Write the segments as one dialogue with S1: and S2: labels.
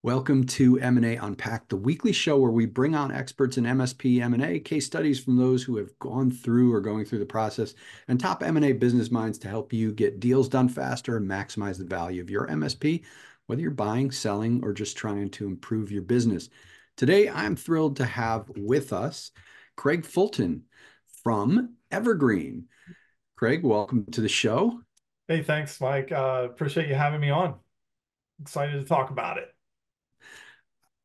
S1: Welcome to M&A Unpacked, the weekly show where we bring on experts in MSP M&A, case studies from those who have gone through or going through the process, and top M&A business minds to help you get deals done faster and maximize the value of your MSP, whether you're buying, selling, or just trying to improve your business. Today, I'm thrilled to have with us Craig Fulton from Evergreen. Craig, welcome to the show.
S2: Hey, thanks, Mike. Appreciate you having me on. Excited to talk about it.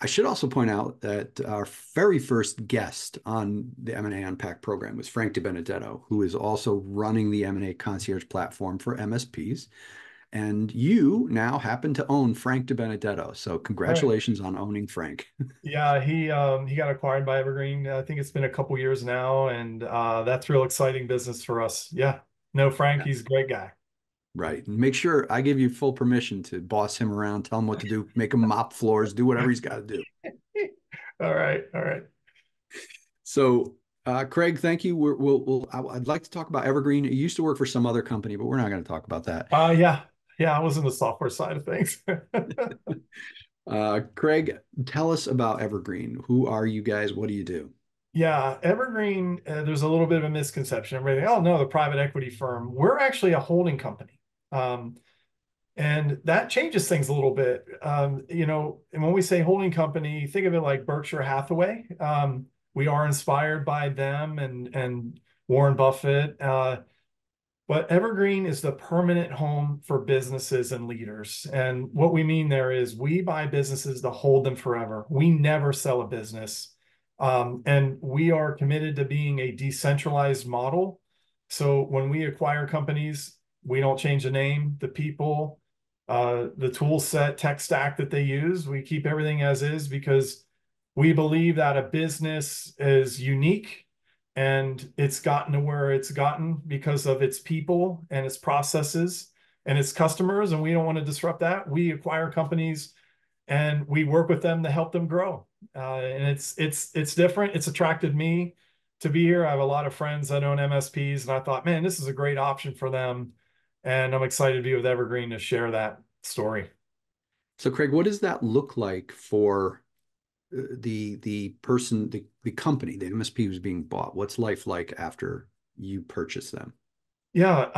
S1: I should also point out that our very first guest on the M&A Unpacked program was Frank DiBenedetto, who is also running the M&A concierge platform for MSPs. And you now happen to own Frank DiBenedetto. So
S2: All right.
S1: congratulations on owning Frank.
S2: Yeah, he got acquired by Evergreen. I think it's been a couple years now, and that's real exciting business for us. Yeah. No, Frank, he's a great guy.
S1: Right. And make sure I give you full permission to boss him around, tell him what to do, make him mop floors, do whatever he's got to do.
S2: All right, all right.
S1: So, Craig, thank you. I'd like to talk about Evergreen. You used to work for some other company, but we're not going to talk about that.
S2: Yeah, yeah. I was in the software side of things.
S1: Craig, tell us about Evergreen. Who are you guys? What do you do?
S2: Yeah, Evergreen. There's a little bit of a misconception. Everybody, oh no, the private equity firm. We're actually a holding company. And that changes things a little bit. And when we say holding company, think of it like Berkshire Hathaway. We are inspired by them and Warren Buffett. But Evergreen is the permanent home for businesses and leaders. And what we mean there is we buy businesses to hold them forever. We never sell a business. And we are committed to being a decentralized model. So when we acquire companies, we don't change the name, the people, the tool set, tech stack that they use. We keep everything as is because we believe that a business is unique and it's gotten to where it's gotten because of its people and its processes and its customers. And we don't want to disrupt that. We acquire companies and we work with them to help them grow. And it's different. It's attracted me to be here. I have a lot of friends that own MSPs, and I thought, man, this is a great option for them. And I'm excited to be with Evergreen to share that story.
S1: So, Craig, what does that look like for the person, the company, the MSP who's being bought? What's life like after you purchase them?
S2: Yeah,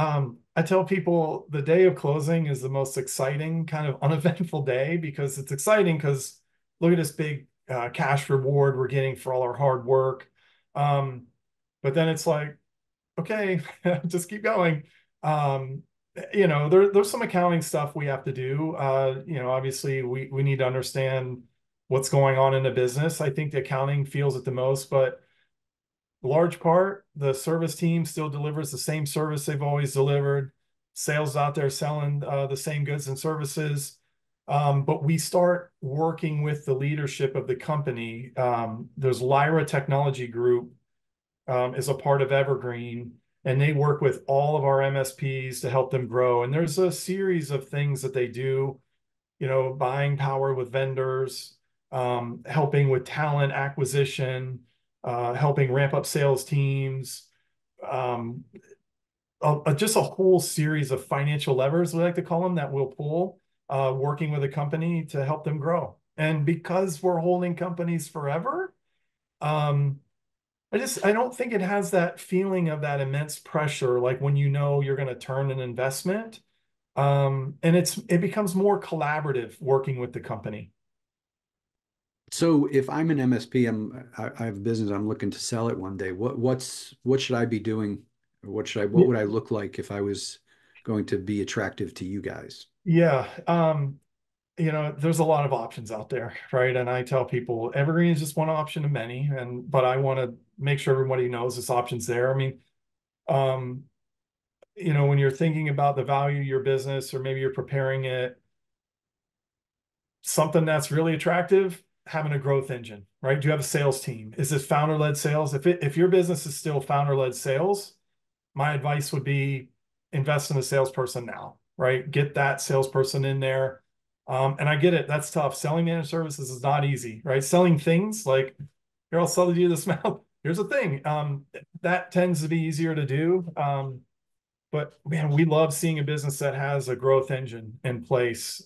S2: I tell people the day of closing is the most exciting, kind of uneventful day because it's exciting because look at this big cash reward we're getting for all our hard work. Um, but then it's like, okay, just keep going. Um, there's some accounting stuff we have to do. Obviously we need to understand what's going on in the business. I think the accounting feels it the most, but large part, the service team still delivers the same service they've always delivered. Sales out there selling the same goods and services. But we start working with the leadership of the company. There's Lyra Technology Group is a part of Evergreen, and they work with all of our MSPs to help them grow. And there's a series of things that they do, buying power with vendors, helping with talent acquisition, helping ramp up sales teams, um, just a whole series of financial levers, we like to call them, that we'll pull, working with a company to help them grow. And because we're holding companies forever, um, I don't think it has that feeling of that immense pressure, like when you're going to turn an investment. And it becomes more collaborative working with the company.
S1: So, if I'm an MSP, I have a business, I'm looking to sell it one day. What should I be doing? Or what would I look like if I was going to be attractive to you guys?
S2: Yeah. There's a lot of options out there, right? And I tell people Evergreen is just one option of many, but I want to make sure everybody knows this option's there. I mean, um, when you're thinking about the value of your business, or maybe you're preparing it, something that's really attractive, having a growth engine, right? Do you have a sales team? Is this founder-led sales? If your business is still founder-led sales, my advice would be invest in a salesperson now, right? Get that salesperson in there. And I get it. That's tough. Selling managed services is not easy, right? Selling things like, here, I'll sell you this mouth. Here's the thing. That tends to be easier to do. But man, we love seeing a business that has a growth engine in place.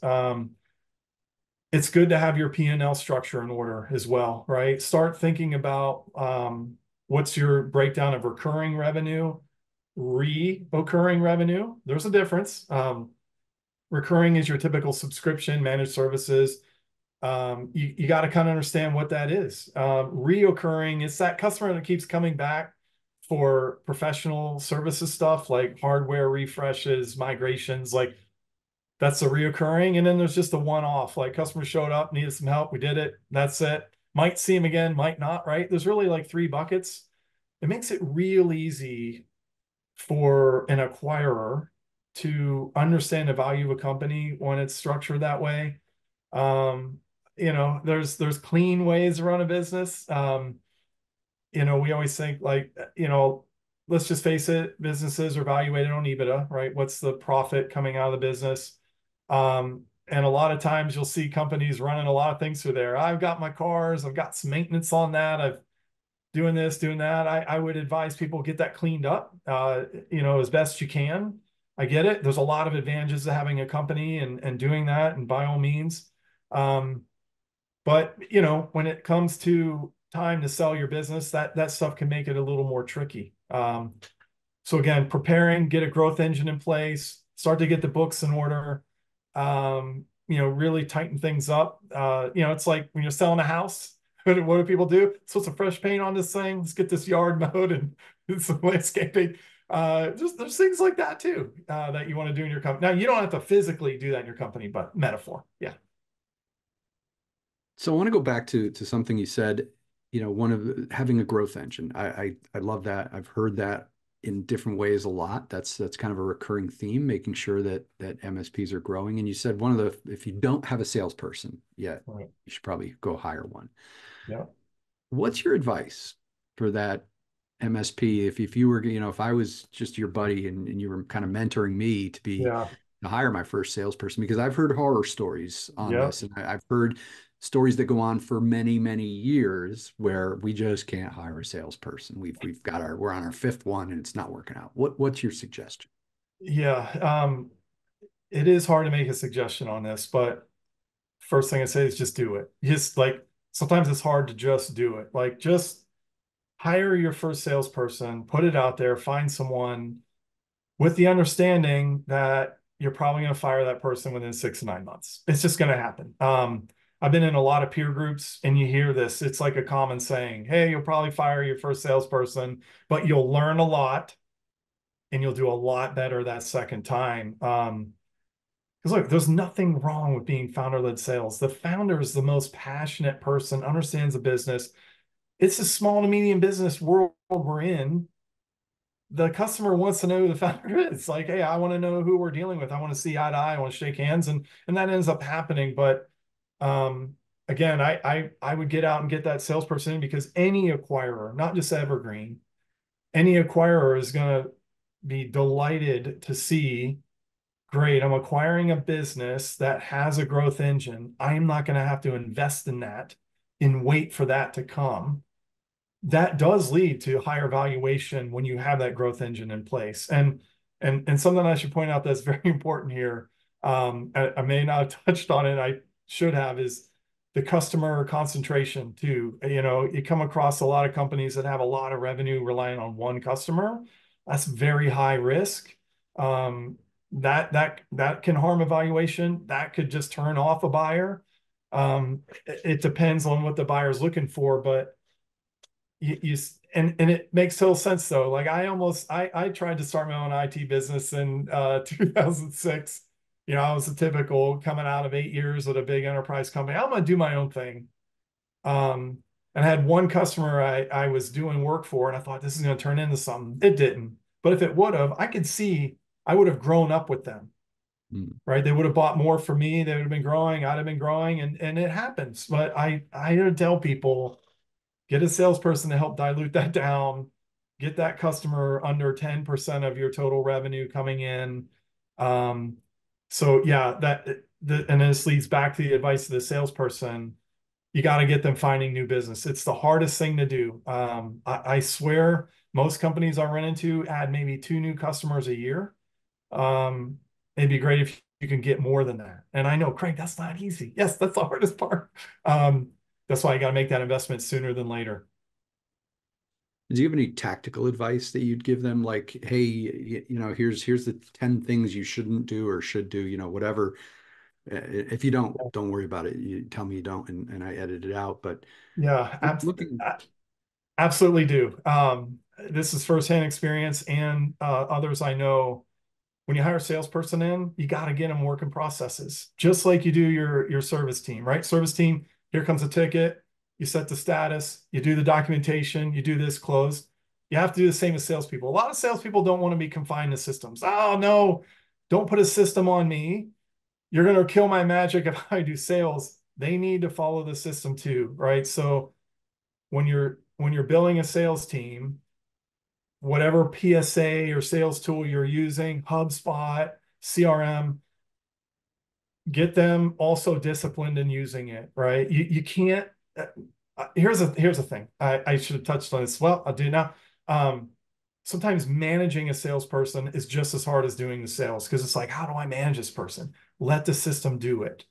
S2: it's good to have your P&L structure in order as well, right? Start thinking about what's your breakdown of recurring revenue, reoccurring revenue. There's a difference. Recurring is your typical subscription, managed services. You got to kind of understand what that is. Reoccurring is that customer that keeps coming back for professional services stuff like hardware refreshes, migrations, like that's a reoccurring. And then there's just a one-off, like customer showed up, needed some help, we did it, that's it. Might see him again, might not, right? There's really like three buckets. It makes it real easy for an acquirer to understand the value of a company when it's structured that way. Um, there's clean ways to run a business. We always think like, let's just face it, businesses are evaluated on EBITDA, right? What's the profit coming out of the business? And a lot of times you'll see companies running a lot of things through there. I've got my cars, I've got some maintenance on that. I've doing this, doing that. I would advise people get that cleaned up, as best you can. I get it. There's a lot of advantages to having a company and doing that, and by all means. But when it comes to time to sell your business, that stuff can make it a little more tricky. So again, preparing, get a growth engine in place, start to get the books in order, really tighten things up. It's like when you're selling a house, what do people do? So some fresh paint on this thing. Let's get this yard mowed and some landscaping. There's things like that too, that you want to do in your company. Now, you don't have to physically do that in your company, but metaphor. Yeah.
S1: So I want to go back to something you said, one of having a growth engine. I love that. I've heard that in different ways a lot. That's kind of a recurring theme, making sure that MSPs are growing. And you said if you don't have a salesperson yet,
S2: Right.
S1: you should probably go hire one.
S2: Yeah.
S1: What's your advice for that MSP? If you were, if I was just your buddy and you were kind of mentoring me
S2: Yeah.
S1: to hire my first salesperson, because I've heard horror stories on
S2: Yeah.
S1: this, and I've heard stories that go on for many, many years where we just can't hire a salesperson. We're on our fifth one and it's not working out. What's your suggestion?
S2: Yeah. It is hard to make a suggestion on this, but first thing I say is just do it. Just like sometimes it's hard to just do it. Like just hire your first salesperson, put it out there, find someone with the understanding that you're probably going to fire that person within 6 to 9 months. It's just going to happen. I've been in a lot of peer groups and you hear this. It's like a common saying, hey, you'll probably fire your first salesperson, but you'll learn a lot and you'll do a lot better that second time. Because look, there's nothing wrong with being founder-led sales. The founder is the most passionate person, understands the business. It's a small to medium business world we're in. The customer wants to know who the founder is. Like, hey, I want to know who we're dealing with. I want to see eye to eye. I want to shake hands, and that ends up happening. But again, I would get out and get that salesperson because any acquirer, not just Evergreen, any acquirer is going to be delighted to see, great, I'm acquiring a business that has a growth engine. I'm not going to have to invest in that and wait for that to come. That does lead to higher valuation when you have that growth engine in place. And something I should point out that's very important here, I may not have touched on it, I should have, is the customer concentration too. You come across a lot of companies that have a lot of revenue relying on one customer. That's very high risk. That can harm a valuation. That could just turn off a buyer. It depends on what the buyer's looking for, but and it makes total sense though. Like I tried to start my own IT business in 2006. I was a typical coming out of 8 years with a big enterprise company. I'm gonna do my own thing. And I had one customer I was doing work for, and I thought this is gonna turn into something. It didn't. But if it would have, I could see I would have grown up with them. Right? They would have bought more from me. They would have been growing. I'd have been growing, and it happens. But I tell people, get a salesperson to help dilute that down, get that customer under 10% of your total revenue coming in. So yeah, and this leads back to the advice of the salesperson. You got to get them finding new business. It's the hardest thing to do. I swear most companies I run into add maybe 2 new customers a year. It'd be great if you can get more than that. And I know, Craig, that's not easy. Yes, that's the hardest part. Um, that's why you got to make that investment sooner than later.
S1: Do you have any tactical advice that you'd give them? Like, hey, here's the 10 things you shouldn't do or should do, whatever. If you don't worry about it. You tell me you don't, and I edit it out. But
S2: Yeah,
S1: looking,
S2: absolutely do. This is firsthand experience and others I know. When you hire a salesperson in, you got to get them working processes, just like you do your service team, right? Service team, here comes a ticket. You set the status, you do the documentation, you do this close. You have to do the same as salespeople. A lot of salespeople don't want to be confined to systems. Oh no, don't put a system on me. You're going to kill my magic if I do sales. They need to follow the system too, right? So when you're building a sales team, whatever PSA or sales tool you're using, HubSpot, CRM, get them also disciplined in using it, right? You can't. Here's a thing. I should have touched on this. Well, I'll do now. Sometimes managing a salesperson is just as hard as doing the sales because it's like, how do I manage this person? Let the system do it,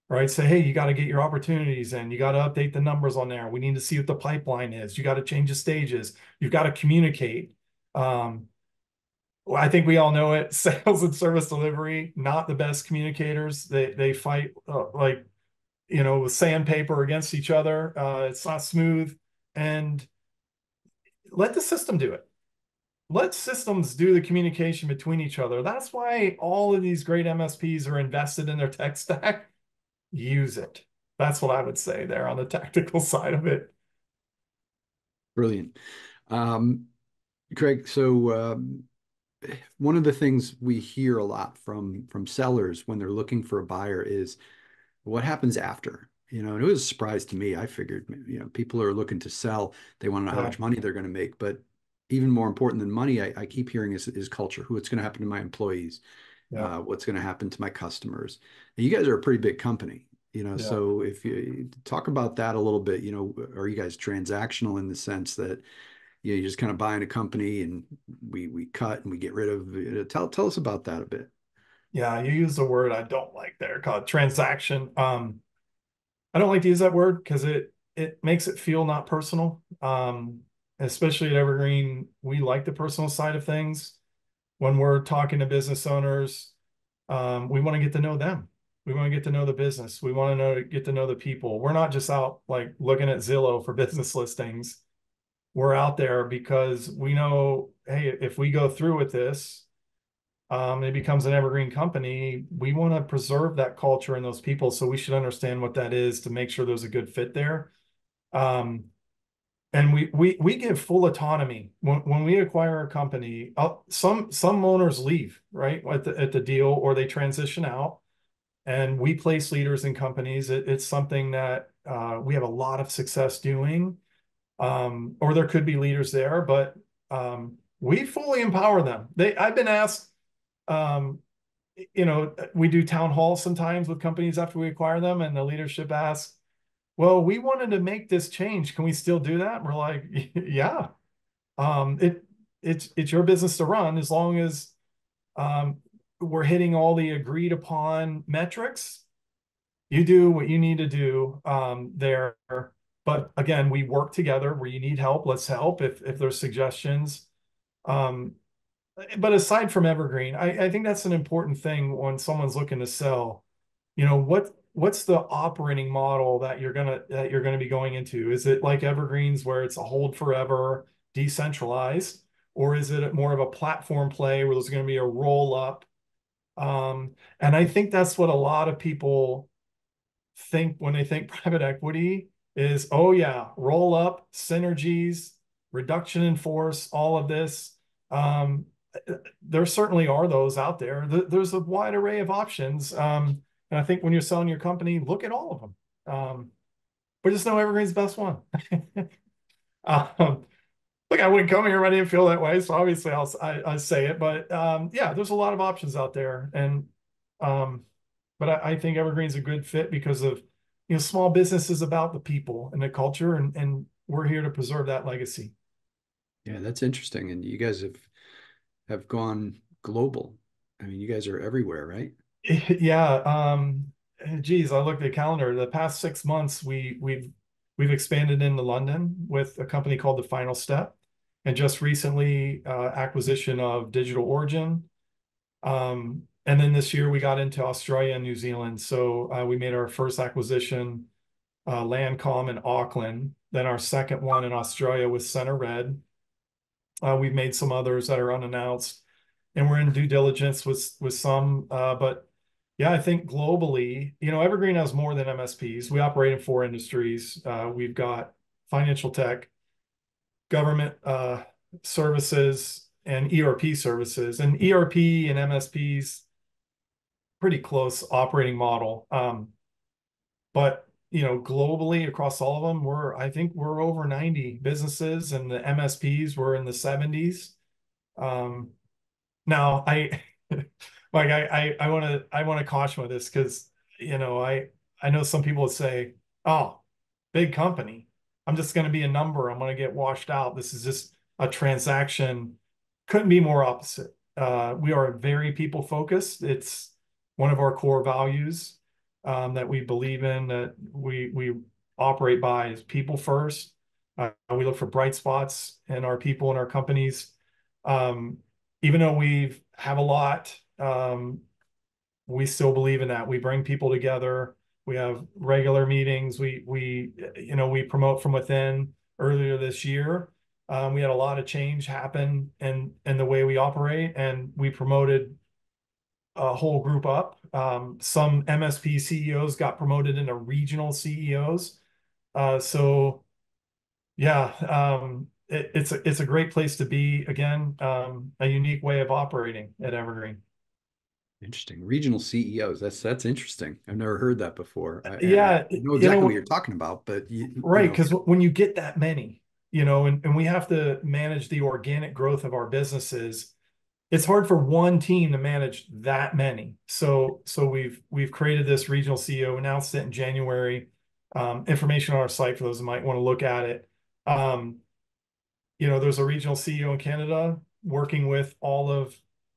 S2: right? Say, hey, you got to get your opportunities in. You got to update the numbers on there. We need to see what the pipeline is. You got to change the stages. You've got to communicate. Well, I think we all know it. Sales and service delivery, not the best communicators. They fight like with sandpaper against each other. It's not smooth, and let the system do it. Let systems do the communication between each other. That's why all of these great MSPs are invested in their tech stack. Use it. That's what I would say there on the tactical side of it.
S1: brilliant. Um, Craig, so one of the things we hear a lot from sellers when they're looking for a buyer is what happens after. And it was a surprise to me. I figured, people are looking to sell. They want to know how
S2: Yeah,
S1: much money they're going to make. But even more important than money, I keep hearing is culture. What's going to happen to my employees?
S2: yeah,
S1: What's going to happen to my customers? And you guys are a pretty big company,
S2: yeah.
S1: so if you talk about that a little bit, are you guys transactional in the sense that you just kind of buying a company and we cut and we get rid of tell us about that a bit.
S2: Yeah, you use the word I don't like there called transaction. I don't like to use that word because it makes it feel not personal. Especially at Evergreen, we like the personal side of things. When we're talking to business owners, we want to get to know them. We want to get to know the business. We want to get to know the people. We're not just out like looking at Zillow for business listings. We're out there because we know, hey, if we go through with this, it becomes an evergreen company. We want to preserve that culture and those people. So we should understand what that is to make sure there's a good fit there. Um, and we give full autonomy when we acquire a company. Some owners leave right at the deal or they transition out, and we place leaders in companies. It's something that we have a lot of success doing. Or there could be leaders there, but we fully empower them. I've been asked um, we do town halls sometimes with companies after we acquire them, and the leadership asks, well, we wanted to make this change. Can we still do that? And we're like, yeah. Um, it it's your business to run as long as um, we're hitting all the agreed upon metrics. You do what you need to do there. But again, we work together where you need help. Let's help if there's suggestions. Um, but aside from Evergreen, I think that's an important thing when someone's looking to sell. What's the operating model that you're gonna be going into? Is it like Evergreens where it's a hold forever, decentralized, or is it more of a platform play where there's going to be a roll up? And I think that's what a lot of people think when they think private equity is, oh yeah, roll up, synergies, reduction in force, all of this. Um, there certainly are those out there. There's a wide array of options. And I think when you're selling your company, look at all of them. But just know Evergreen's the best one. um, Look, I wouldn't come here if I didn't feel that way. So obviously I say it, but yeah, there's a lot of options out there. And um, but I think Evergreen's a good fit because of, small business is about the people and the culture, and we're here to preserve that legacy.
S1: Yeah, that's interesting. And you guys have gone global. I mean, you guys are everywhere, right?
S2: Yeah. Geez, I looked at the calendar. The past 6 months, we've expanded into London with a company called The Final Step, and just recently acquisition of Digital Origin. And then this year we got into Australia and New Zealand. So we made our first acquisition, Landcom in Auckland. Then our second one in Australia with Center Red. We've made some others that are unannounced, and we're in due diligence with some. But yeah, I think globally, Evergreen has more than MSPs. We operate in four industries. We've got financial tech, government services, and ERP services. And ERP and MSPs, pretty close operating model. But globally across all of them, I think we're over 90 businesses, and the MSPs were in the 70s. Um, Now, like I want to caution with this because I know some people would say, "Oh, big company, I'm just going to be a number. I'm going to get washed out. This is just a transaction." Couldn't be more opposite. We are very people focused. It's one of our core values that we believe in, that we operate by, is people first. We look for bright spots in our people and our companies. Um, Even though we have a lot, we still believe in that. We bring people together. We have regular meetings. We promote from within. Earlier this year, we had a lot of change happen in the way we operate, and we promoted a whole group up. Some MSP CEOs got promoted into regional CEOs. So yeah, it's a great place to be. Again, a unique way of operating at Evergreen.
S1: Interesting. Regional CEOs. That's interesting. I've never heard that before. And I
S2: Yeah,
S1: know exactly what you're talking about, but
S2: right. Because when you get that many, and we have to manage the organic growth of our businesses, it's hard for one team to manage that many. So we've created this regional CEO, announced it in January. Information on our site for those who might want to look at it. Um, there's a regional CEO in Canada working with all of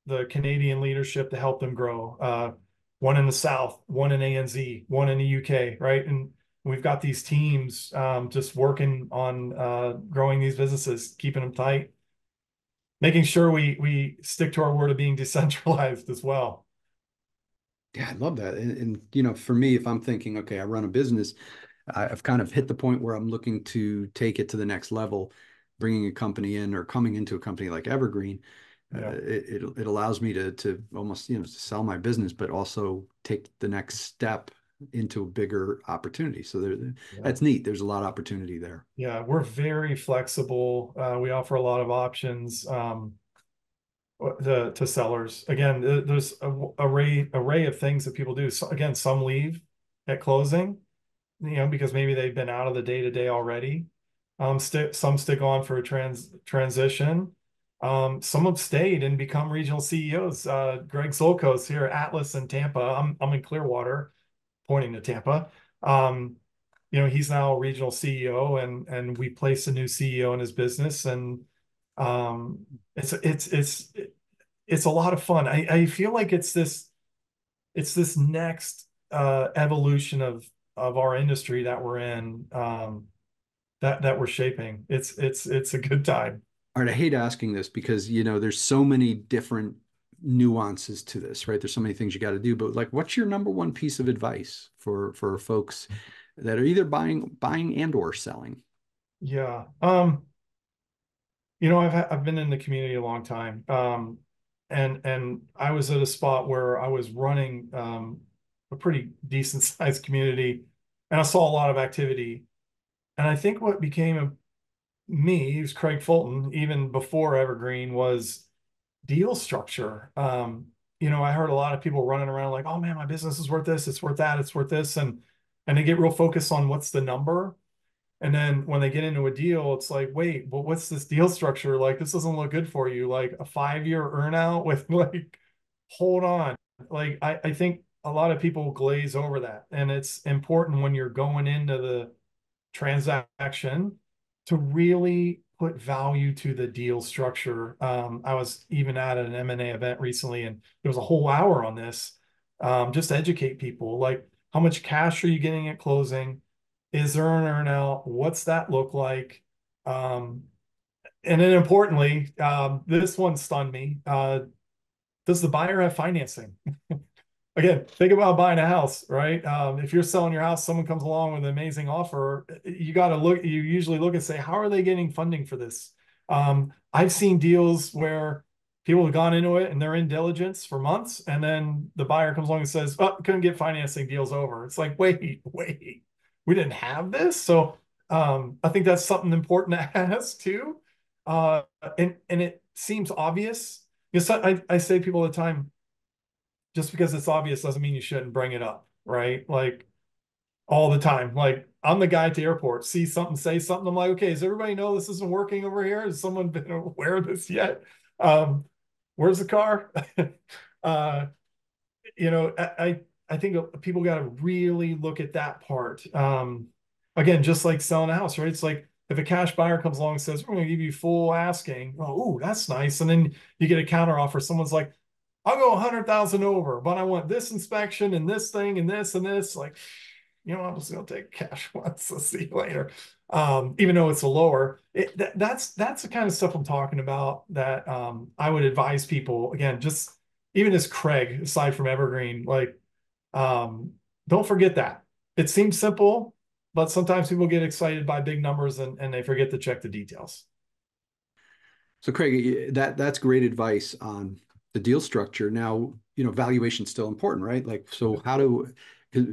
S2: the Canadian leadership to help them grow. One in the South, one in ANZ, one in the UK, right? And we've got these teams just working on growing these businesses, keeping them tight, making sure we stick to our word of being decentralized as well.
S1: yeah, I love that. And for me, if I'm thinking, okay, I run a business, I've kind of hit the point where I'm looking to take it to the next level, bringing a company in or coming into a company like Evergreen.
S2: Yeah,
S1: It allows me to almost sell my business, but also take the next step into a bigger opportunity. So
S2: yeah.
S1: that's neat. There's a lot of opportunity there.
S2: Yeah, we're very flexible. We offer a lot of options to sellers. Again, there's a array of things that people do. So again, some leave at closing, because maybe they've been out of the day to day already. Some stick on for a transition. Some have stayed and become regional CEOs. Greg Solkos here at Atlas in Tampa. I'm in Clearwater, pointing to Tampa. Um, he's now a regional CEO, and we placed a new CEO in his business, and um, it's a lot of fun. I feel like it's this next evolution of our industry that we're in, that we're shaping. It's a good time.
S1: All right, I hate asking this because there's so many different nuances to this, right? There's so many things you got to do, but like, what's your number one piece of advice for folks that are either buying and or selling?
S2: Yeah. I've been in the community a long time. And I was at a spot where I was running a pretty decent sized community, and I saw a lot of activity. And I think what became me, he was Craig Fulton, even before Evergreen, was deal structure. I heard a lot of people running around like, "Oh man, my business is worth this, it's worth that, it's worth this," and they get real focused on what's the number. And then when they get into a deal, it's like, wait, but what's this deal structure? Like, this doesn't look good for you. Like a 5-year earnout with like, hold on. Like, I think a lot of people glaze over that. And it's important when you're going into the transaction to really put value to the deal structure. I was even at an M&A event recently, and there was a whole hour on this. just educate people. Like, how much cash are you getting at closing? Is there an earn out? What's that look like? Um, and then importantly, this one stunned me. Does the buyer have financing? Again, think about buying a house, right? If you're selling your house, someone comes along with an amazing offer, you got to look, you usually look and say, how are they getting funding for this? I've seen deals where people have gone into it and they're in diligence for months, and then the buyer comes along and says, oh, couldn't get financing, deals over. It's like, wait, we didn't have this. So I think that's something important to ask too. And it seems obvious. Because I say to people all the time, just because it's obvious doesn't mean you shouldn't bring it up, right? Like, all the time. Like, I'm the guy at the airport, see something, say something. I'm like, okay, does everybody know this isn't working over here? Has someone been aware of this yet? Um, where's the car? uh, I think people got to really look at that part. Again, just like selling a house, right? It's like if a cash buyer comes along and says, we're going to give you full asking. Oh, that's nice. And then you get a counter offer. Someone's like, I'll go 100,000 over, but I want this inspection and this thing and this and this. Like, I'm just going to take cash once. I'll see you later. Even though it's a lower, that's the kind of stuff I'm talking about that I would advise people, again, just even as Craig, aside from Evergreen, like, um, don't forget that. It seems simple, but sometimes people get excited by big numbers and they forget to check the details.
S1: So Craig, that's great advice on the deal structure. Now, valuation's still important, right? Like, so how do, 'cause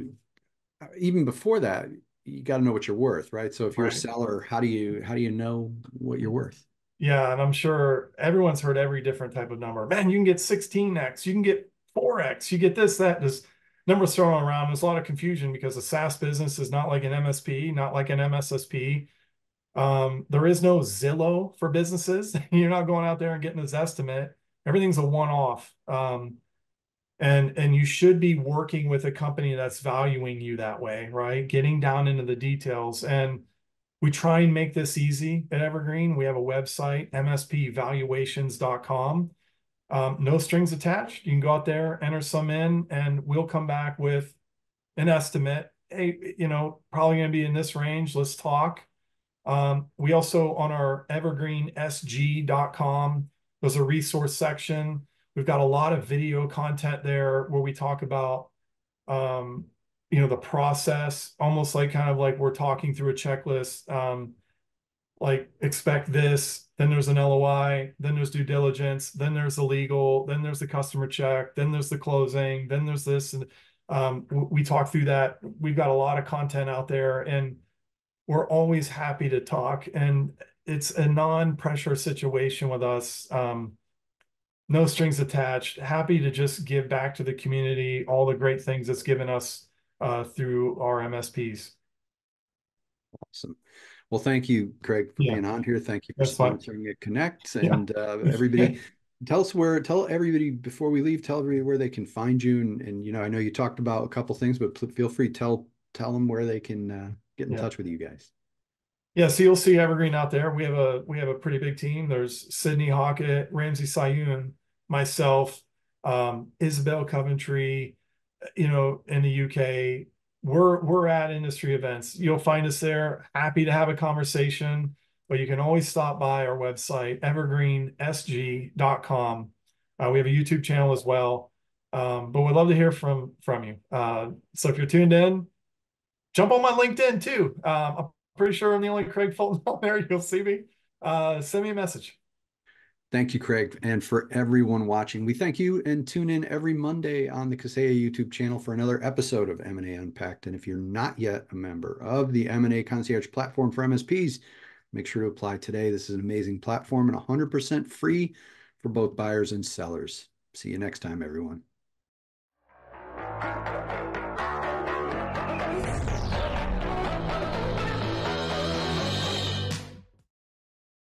S1: even before that, you got to know what you're worth, right? So if you're a
S2: Right.
S1: seller, how do you know what you're worth?
S2: Yeah, and I'm sure everyone's heard every different type of number. Man, you can get 16x, you can get 4x, you get this, that. There's numbers thrown around. There's a lot of confusion because a SaaS business is not like an MSP, not like an MSSP. There is no Zillow for businesses. You're not going out there and getting this estimate. Everything's a one-off. And you should be working with a company that's valuing you that way, right? Getting down into the details. And we try and make this easy at Evergreen. We have a website, mspvaluations.com. No strings attached. You can go out there, enter some in, and we'll come back with an estimate. Hey, probably going to be in this range. Let's talk. We also, on our evergreensg.com, there's a resource section. We've got a lot of video content there where we talk about the process, almost like kind of like we're talking through a checklist. Like, expect this, then there's an LOI, then there's due diligence, then there's the legal, then there's the customer check, then there's the closing, then there's this. And we talk through that. We've got a lot of content out there, and we're always happy to talk. And it's a non-pressure situation with us. No strings attached. Happy to just give back to the community all the great things it's given us through our MSPs.
S1: Awesome. Well, thank you, Craig, for
S2: Yeah,
S1: being on here. Thank you for
S2: that's fine.
S1: sponsoring it Connect.
S2: Yeah.
S1: And everybody, tell everybody before we leave, tell everybody where they can find you. And I know you talked about a couple things, but feel free to tell them where they can get in
S2: Yeah.
S1: touch with you guys.
S2: Yeah, so you'll see Evergreen out there. We have a pretty big team. There's Sydney Hockett, Ramsey Sayoun, myself, Isabel Coventry, in the UK. We're at industry events. You'll find us there. Happy to have a conversation, but you can always stop by our website, evergreensg.com. We have a YouTube channel as well. But we'd love to hear from you. So if you're tuned in, jump on my LinkedIn too. I'm pretty sure I'm the only Craig Fulton on there. You'll see me. Send me a message.
S1: Thank you, Craig. And for everyone watching, we thank you and tune in every Monday on the Kaseya YouTube channel for another episode of M&A Unpacked. And if you're not yet a member of the M&A Concierge platform for MSPs, make sure to apply today. This is an amazing platform and 100% free for both buyers and sellers. See you next time, everyone.